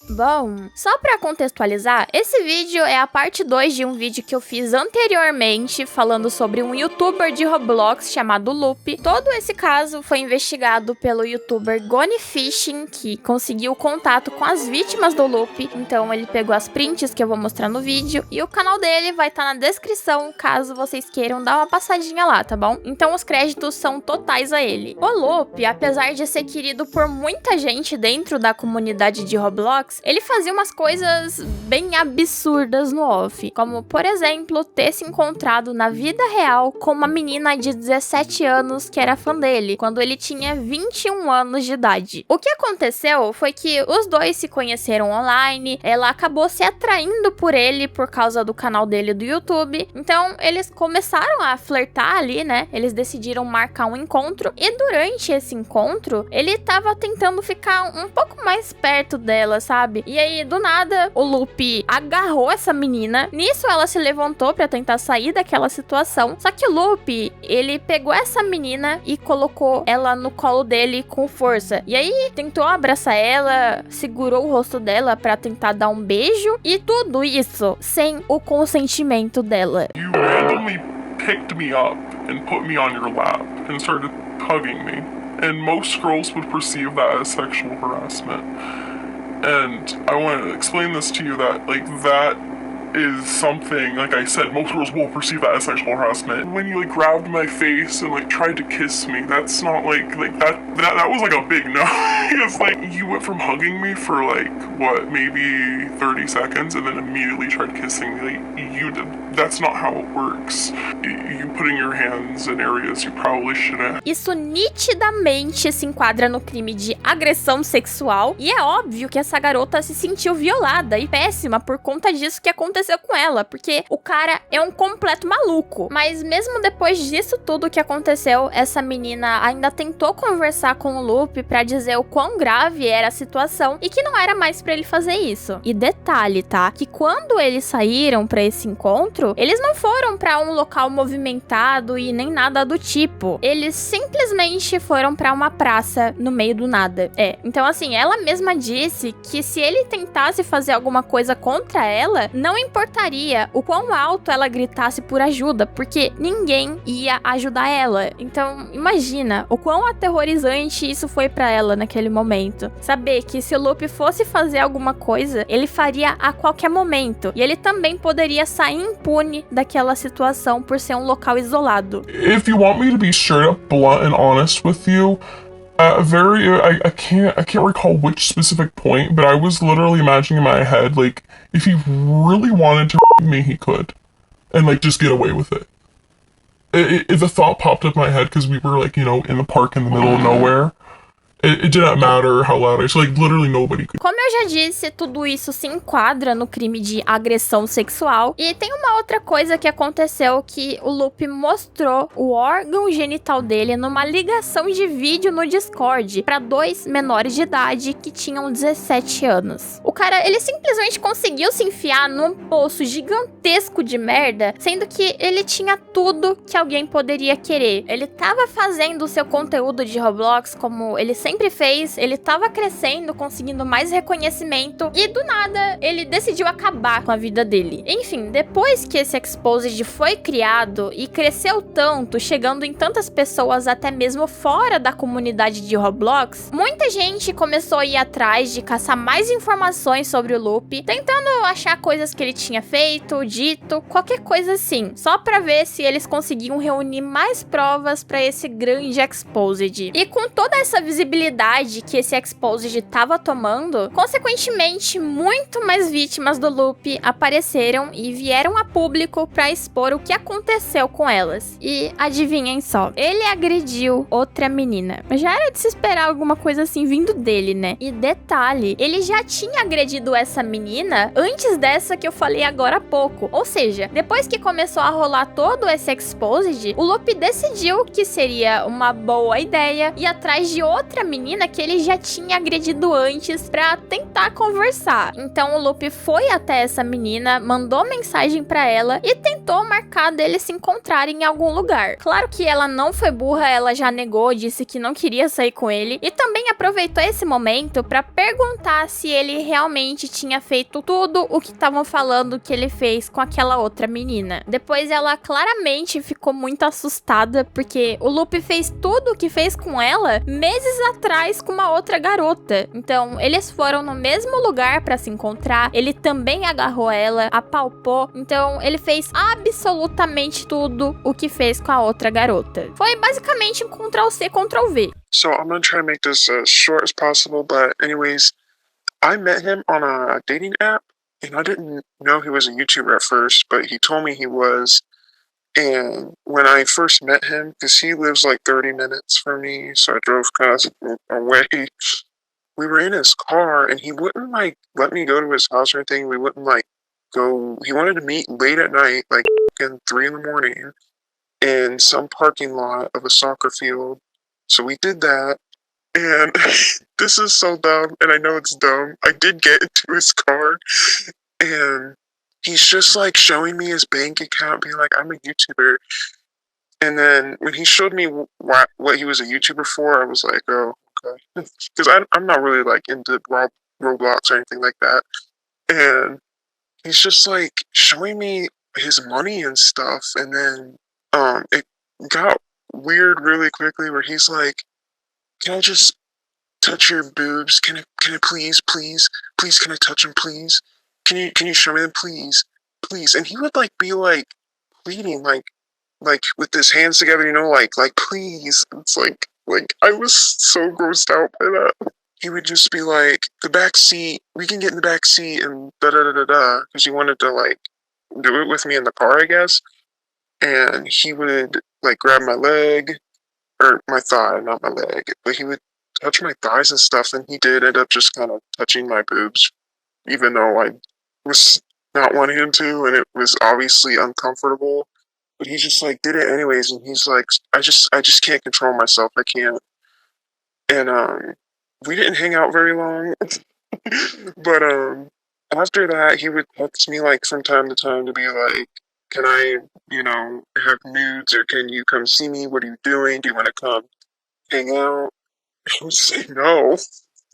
Bom, só pra contextualizar, esse vídeo é a parte 2 de um vídeo que eu fiz anteriormente falando sobre um youtuber de Roblox chamado Loop. Todo esse caso foi investigado pelo youtuber Goni Fishing, que conseguiu contato com as vítimas do Loop. Então ele pegou as prints que eu vou mostrar no vídeo e o canal dele vai estar na descrição caso vocês queiram dar uma passadinha lá, tá bom? Então os créditos são totais a ele. O Loop, apesar de ser querido por muita gente dentro da comunidade de Roblox, ele fazia umas coisas bem absurdas no off, como, por exemplo, ter se encontrado na vida real com uma menina de 17 anos que era fã dele, quando ele tinha 21 anos de idade. O que aconteceu foi que os dois se conheceram online, ela acabou se atraindo por ele por causa do canal dele do YouTube, então eles começaram a flertar ali, né? Eles decidiram marcar um encontro, e durante esse encontro, ele tava tentando ficar um pouco mais perto dela, sabe? E aí, do nada, o Loop agarrou essa menina. Nisso, ela se levantou pra tentar sair daquela situação. Só que o Loop, ele pegou essa menina e colocou ela no colo dele com força. E aí, tentou abraçar ela, segurou o rosto dela pra tentar dar um beijo. E tudo isso sem o consentimento dela. You randomly picked me up and put me on your lap and started hugging me. And most girls would perceive that as sexual harassment. And I want to explain this to you that, that is something, like I said, most girls will perceive that as sexual harassment. When you, grabbed my face and, tried to kiss me, that's not, that was, a big no. Because, you went from hugging me for, maybe 30 seconds and then immediately tried kissing me. That's not how it works. You putting your hands in areas you probably shouldn't. Isso nitidamente se enquadra no crime de agressão sexual, e é óbvio que essa garota se sentiu violada e péssima por conta disso que aconteceu com ela, porque o cara é um completo maluco. Mas mesmo depois disso tudo que aconteceu, essa menina ainda tentou conversar com o Loop pra dizer o quão grave era a situação e que não era mais pra ele fazer isso. E detalhe, tá? Que quando eles saíram pra esse encontro, eles não foram pra um local movimentado e nem nada do tipo. Eles simplesmente foram pra uma praça no meio do nada. Então assim, ela mesma disse que se ele tentasse fazer alguma coisa contra ela, não importaria o quão alto ela gritasse por ajuda, porque ninguém ia ajudar ela. Então, imagina o quão aterrorizante isso foi pra ela naquele momento. Saber que se o Loop fosse fazer alguma coisa, ele faria a qualquer momento. E ele também poderia sair impune daquela situação por ser um local isolado. If you want me to be straight up blunt and honest with you, I can't recall which specific point, but I was literally imagining in my head, if he really wanted to me, he could. And, just get away with it. The thought popped up in my head because we were, in the park in the middle of nowhere. It didn't matter how loud I was, literally nobody could. Como eu já disse, tudo isso se enquadra no crime de agressão sexual. E tem uma outra coisa que aconteceu, que o Loop mostrou o órgão genital dele numa ligação de vídeo no Discord para 2 menores de idade que tinham 17 anos. O cara, ele simplesmente conseguiu se enfiar num poço gigantesco de merda, sendo que ele tinha tudo que alguém poderia querer. Ele tava fazendo o seu conteúdo de Roblox como ele sempre fez, ele tava crescendo, conseguindo mais reconhecimento, e do nada ele decidiu acabar com a vida dele. Enfim, depois que esse Exposed foi criado e cresceu tanto, chegando em tantas pessoas até mesmo fora da comunidade de Roblox, muita gente começou a ir atrás de caçar mais informações sobre o Loop, tentando achar coisas que ele tinha feito, dito, qualquer coisa assim, só pra ver se eles conseguiam reunir mais provas pra esse grande Exposed. E com toda essa visibilidade que esse Exposed tava tomando, consequentemente, muito mais vítimas do Loop apareceram e vieram a público pra expor o que aconteceu com elas. E adivinhem só, ele agrediu outra menina. Já era de se esperar alguma coisa assim vindo dele, né? E detalhe, ele já tinha agredido essa menina antes dessa que eu falei agora há pouco. Ou seja, depois que começou a rolar todo esse Exposed, o Loop decidiu que seria uma boa ideia ir atrás de outra menina que ele já tinha agredido antes pra tentar conversar. Então o Lupe foi até essa menina, mandou mensagem pra ela e tentou marcar deles se encontrarem em algum lugar. Claro que ela não foi burra, ela já negou, disse que não queria sair com ele e também aproveitou esse momento pra perguntar se ele realmente tinha feito tudo o que estavam falando que ele fez com aquela outra menina. Depois ela claramente ficou muito assustada porque o Lupe fez tudo o que fez com ela meses atrás com uma outra garota. Então eles foram no mesmo lugar pra se encontrar, ele também agarrou ela, apalpou, então ele fez absolutamente tudo o que fez com a outra garota. Foi basicamente um Ctrl-C, Ctrl-V. So I'm gonna try to make this as short as possible, but anyways, I met him on a dating app, and I didn't know he was a YouTuber at first, but he told me he was. And when I first met him, because he lives like 30 minutes from me, so I drove kind of away. We were in his car, and he wouldn't like let me go to his house or anything. We wouldn't like go. He wanted to meet late at night, like in 3 a.m, in some parking lot of a soccer field. So we did that, and this is so dumb, and I know it's dumb. I did get into his car, and he's just like showing me his bank account, being like, I'm a YouTuber. And then when he showed me what he was a YouTuber for, I was like, oh, okay. Because I'm not really like into Roblox or anything like that. And he's just like showing me his money and stuff. And then it got weird really quickly where he's like, can I just touch your boobs? Can I please, can I touch them, please? Can you show me them, please? And he would like be like pleading, like with his hands together, you know, like please. It's like I was so grossed out by that. He would just be like, the back seat, we can get in the back seat, and da da da da da, because he wanted to like do it with me in the car, I guess. And he would like grab my leg, or my thigh, not my leg, but he would touch my thighs and stuff, and he did end up just kind of touching my boobs, even though I was not wanting him to, and it was obviously uncomfortable. But he just like did it anyways, and he's like, I just can't control myself. I can't. And we didn't hang out very long. But after that, he would text me like from time to time to be like, can I, you know, have nudes, or can you come see me? What are you doing? Do you want to come hang out? I would say no.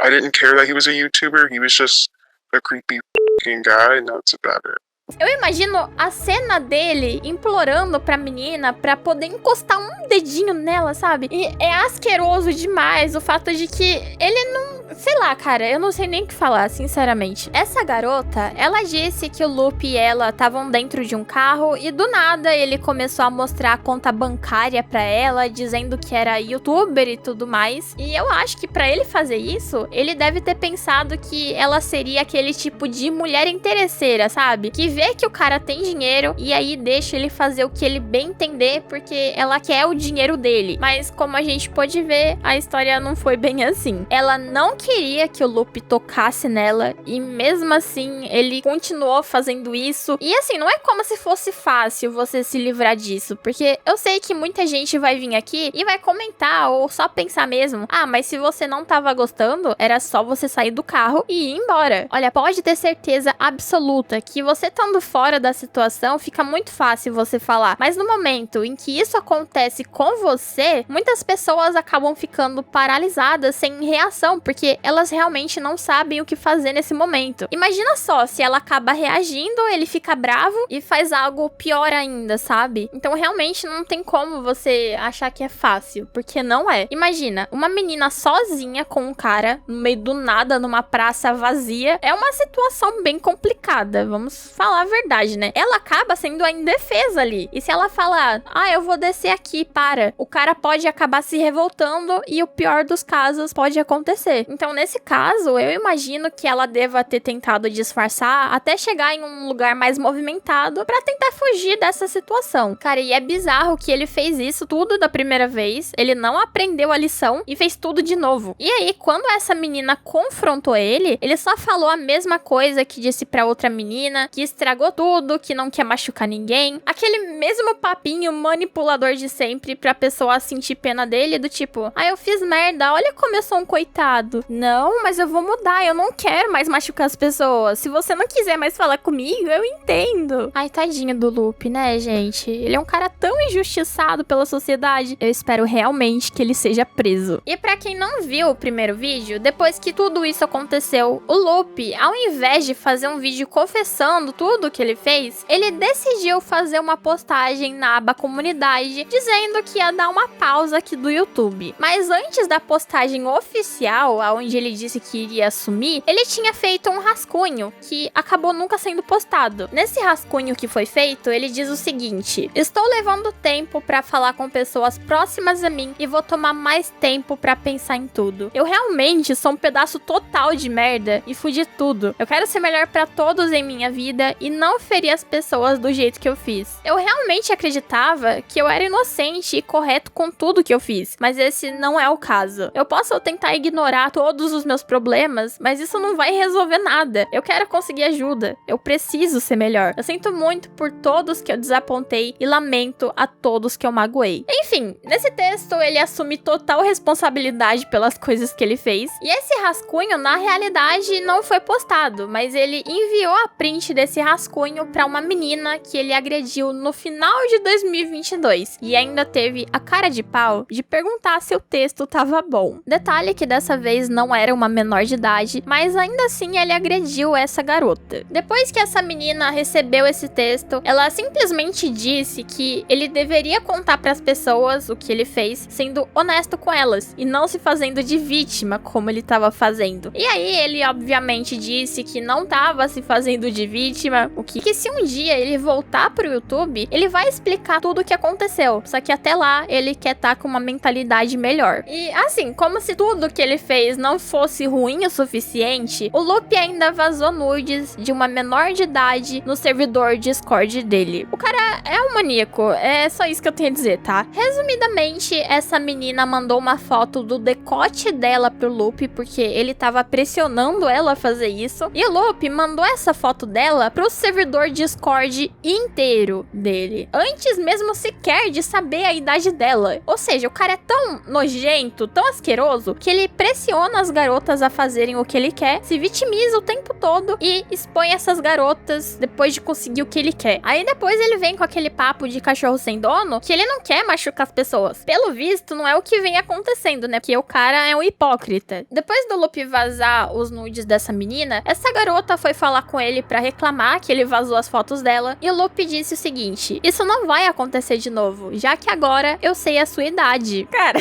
I didn't care that he was a YouTuber. He was just a creepy fucking guy, and that's about it. Eu imagino a cena dele implorando pra menina pra poder encostar um dedinho nela, sabe? E é asqueroso demais o fato de que ele não... Sei lá, cara, eu não sei nem o que falar, sinceramente. Essa garota, ela disse que o Lupe e ela estavam dentro de um carro e do nada ele começou a mostrar a conta bancária pra ela, dizendo que era youtuber e tudo mais. E eu acho que pra ele fazer isso, ele deve ter pensado que ela seria aquele tipo de mulher interesseira, sabe? Que vê que o cara tem dinheiro e aí deixa ele fazer o que ele bem entender porque ela quer o dinheiro dele. Mas como a gente pode ver, a história não foi bem assim. Ela não queria que o Lupe tocasse nela e mesmo assim ele continuou fazendo isso. E assim, não é como se fosse fácil você se livrar disso, porque eu sei que muita gente vai vir aqui e vai comentar ou só pensar mesmo, ah, mas se você não tava gostando, era só você sair do carro e ir embora. Olha, pode ter certeza absoluta que você estando fora da situação, fica muito fácil você falar, mas no momento em que isso acontece com você, muitas pessoas acabam ficando paralisadas, sem reação, porque elas realmente não sabem o que fazer nesse momento. Imagina só, se ela acaba reagindo, ele fica bravo e faz algo pior ainda, sabe? Então realmente não tem como você achar que é fácil, porque não é. Imagina, uma menina sozinha com um cara, no meio do nada, numa praça vazia, é uma situação bem complicada, vamos falar a verdade, né? Ela acaba sendo a indefesa ali. E se ela falar, ah, eu vou descer aqui, para, o cara pode acabar se revoltando e o pior dos casos pode acontecer. Então, nesse caso, eu imagino que ela deva ter tentado disfarçar até chegar em um lugar mais movimentado pra tentar fugir dessa situação. Cara, e é bizarro que ele fez isso tudo da primeira vez, ele não aprendeu a lição e fez tudo de novo. E aí, quando essa menina confrontou ele só falou a mesma coisa que disse pra outra menina, que estragou tudo, que não quer machucar ninguém. Aquele mesmo papinho manipulador de sempre pra pessoa sentir pena dele, do tipo, eu fiz merda, olha como eu sou um coitado. Não, mas eu vou mudar, eu não quero mais machucar as pessoas. Se você não quiser mais falar comigo, eu entendo. Ai, tadinho do Lupe, né, gente? Ele é um cara tão injustiçado pela sociedade. Eu espero realmente que ele seja preso. E pra quem não viu o primeiro vídeo, depois que tudo isso aconteceu, o Lupe, ao invés de fazer um vídeo confessando tudo que ele fez, ele decidiu fazer uma postagem na aba comunidade, dizendo que ia dar uma pausa aqui do YouTube. Mas antes da postagem oficial, onde ele disse que iria assumir, ele tinha feito um rascunho, que acabou nunca sendo postado. Nesse rascunho que foi feito, ele diz o seguinte: estou levando tempo pra falar com pessoas próximas a mim e vou tomar mais tempo pra pensar em tudo. Eu realmente sou um pedaço total de merda e fui de tudo. Eu quero ser melhor pra todos em minha vida e não ferir as pessoas do jeito que eu fiz. Eu realmente acreditava que eu era inocente e correto com tudo que eu fiz, mas esse não é o caso. Eu posso tentar ignorar todos os meus problemas, mas isso não vai resolver nada. Eu quero conseguir ajuda. Eu preciso ser melhor. Eu sinto muito por todos que eu desapontei e lamento a todos que eu magoei. Enfim, nesse texto ele assume total responsabilidade pelas coisas que ele fez, e esse rascunho na realidade não foi postado, mas ele enviou a print desse rascunho pra uma menina que ele agrediu no final de 2022 e ainda teve a cara de pau de perguntar se o texto tava bom. Detalhe que dessa vez não era uma menor de idade, mas ainda assim ele agrediu essa garota. Depois que essa menina recebeu esse texto, ela simplesmente disse que ele deveria contar pras pessoas o que ele fez, sendo honesto com elas e não se fazendo de vítima como ele tava fazendo. E aí ele obviamente disse que não tava se fazendo de vítima, o que se um dia ele voltar pro YouTube, ele vai explicar tudo o que aconteceu, só que até lá ele quer estar com uma mentalidade melhor. E assim, como se tudo que ele fez não fosse ruim o suficiente, o Lupe ainda vazou nudes de uma menor de idade no servidor Discord dele. O cara é um maníaco, é só isso que eu tenho a dizer, tá? Resumidamente, essa menina mandou uma foto do decote dela pro Lupe, porque ele tava pressionando ela a fazer isso, e o Lupe mandou essa foto dela pro servidor Discord inteiro dele, antes mesmo sequer de saber a idade dela. Ou seja, o cara é tão nojento, tão asqueroso, que ele pressiona as garotas a fazerem o que ele quer, se vitimiza o tempo todo e expõe essas garotas depois de conseguir o que ele quer. Aí depois ele vem com aquele papo de cachorro sem dono, que ele não quer machucar as pessoas. Pelo visto, não é o que vem acontecendo, né? Porque o cara é um hipócrita. Depois do Lupe vazar os nudes dessa menina, essa garota foi falar com ele pra reclamar que ele vazou as fotos dela, e o Lupe disse o seguinte: isso não vai acontecer de novo, já que agora eu sei a sua idade. Cara,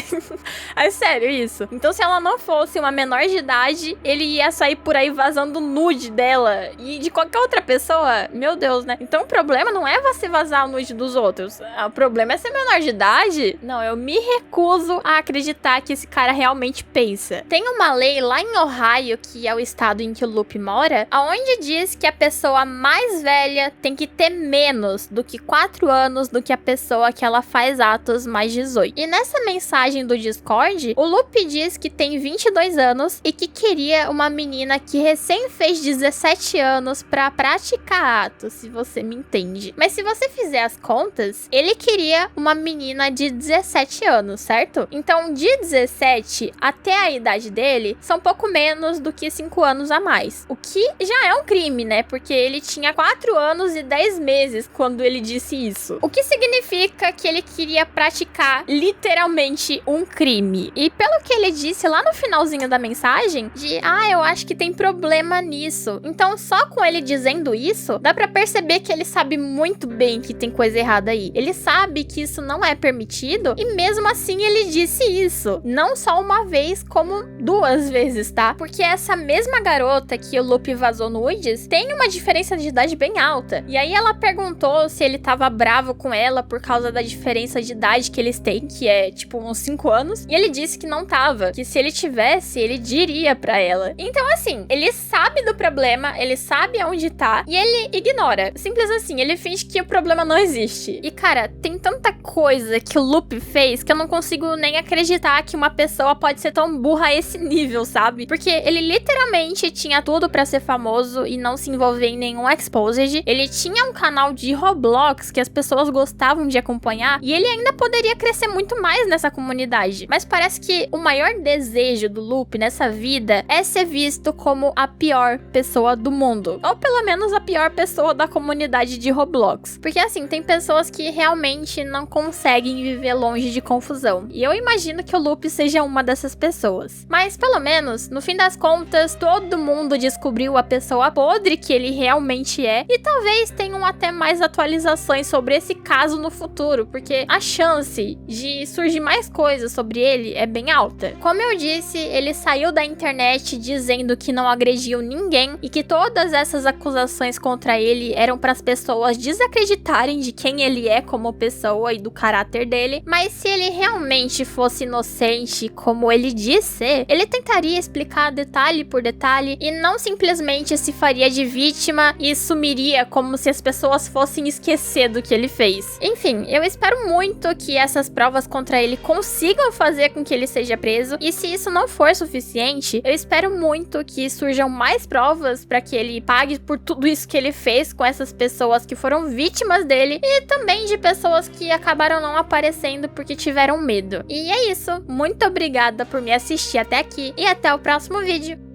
é sério isso? Então se ela não fosse uma menor de idade, ele ia sair por aí vazando nude dela e de qualquer outra pessoa? Meu Deus, né? Então o problema não é você vazar o nude dos outros, o problema é ser menor de idade? Não, eu me recuso a acreditar que esse cara realmente pensa. Tem uma lei lá em Ohio, que é o estado em que o Lupe mora, aonde diz que a pessoa mais velha tem que ter menos do que 4 anos do que a pessoa que ela faz atos mais 18. E nessa mensagem do Discord, o Lupe diz que tem 22 anos e que queria uma menina que recém fez 17 anos pra praticar atos, se você me entende. Mas se você fizer as contas, ele queria uma menina de 17 anos, certo? Então, de 17 até a idade dele, são pouco menos do que 5 anos a mais. O que já é um crime, né? Porque ele tinha 4 anos e 10 meses quando ele disse isso. O que significa que ele queria praticar literalmente um crime. E pelo que ele disse lá no finalzinho da mensagem, eu acho que tem problema nisso. Então, só com ele dizendo isso, dá pra perceber que ele sabe muito bem que tem coisa errada aí. Ele sabe que isso não é permitido e mesmo assim ele disse isso. Não só uma vez, como 2 vezes, tá? Porque essa mesma garota que o Lupe vazou nudes tem uma diferença de idade bem alta. E aí ela perguntou se ele tava bravo com ela por causa da diferença de idade que eles têm, que é tipo uns 5 anos. E ele disse que não tava, que se ele tivesse, soubesse, ele diria pra ela. Então, assim, ele sabe do problema, ele sabe aonde tá, e ele ignora. Simples assim, ele finge que o problema não existe. E, cara, tem tanta coisa que o Lupe fez que eu não consigo nem acreditar que uma pessoa pode ser tão burra a esse nível, sabe? Porque ele literalmente tinha tudo pra ser famoso e não se envolver em nenhum exposed. Ele tinha um canal de Roblox que as pessoas gostavam de acompanhar, e ele ainda poderia crescer muito mais nessa comunidade. Mas parece que o maior desejo do Lupe nessa vida é ser visto como a pior pessoa do mundo. Ou pelo menos a pior pessoa da comunidade de Roblox. Porque assim, tem pessoas que realmente não conseguem viver longe de confusão. E eu imagino que o Lupe seja uma dessas pessoas. Mas pelo menos, no fim das contas, todo mundo descobriu a pessoa podre que ele realmente é. E talvez tenham até mais atualizações sobre esse caso no futuro. Porque a chance de surgir mais coisas sobre ele é bem alta. Como eu disse, ele saiu da internet dizendo que não agrediu ninguém e que todas essas acusações contra ele eram para as pessoas desacreditarem de quem ele é como pessoa e do caráter dele. Mas se ele realmente fosse inocente, como ele diz ser, ele tentaria explicar detalhe por detalhe e não simplesmente se faria de vítima e sumiria como se as pessoas fossem esquecer do que ele fez. Enfim, eu espero muito que essas provas contra ele consigam fazer com que ele seja preso, e se isso não for suficiente, eu espero muito que surjam mais provas para que ele pague por tudo isso que ele fez com essas pessoas que foram vítimas dele, e também de pessoas que acabaram não aparecendo porque tiveram medo. E é isso, muito obrigada por me assistir até aqui e até o próximo vídeo.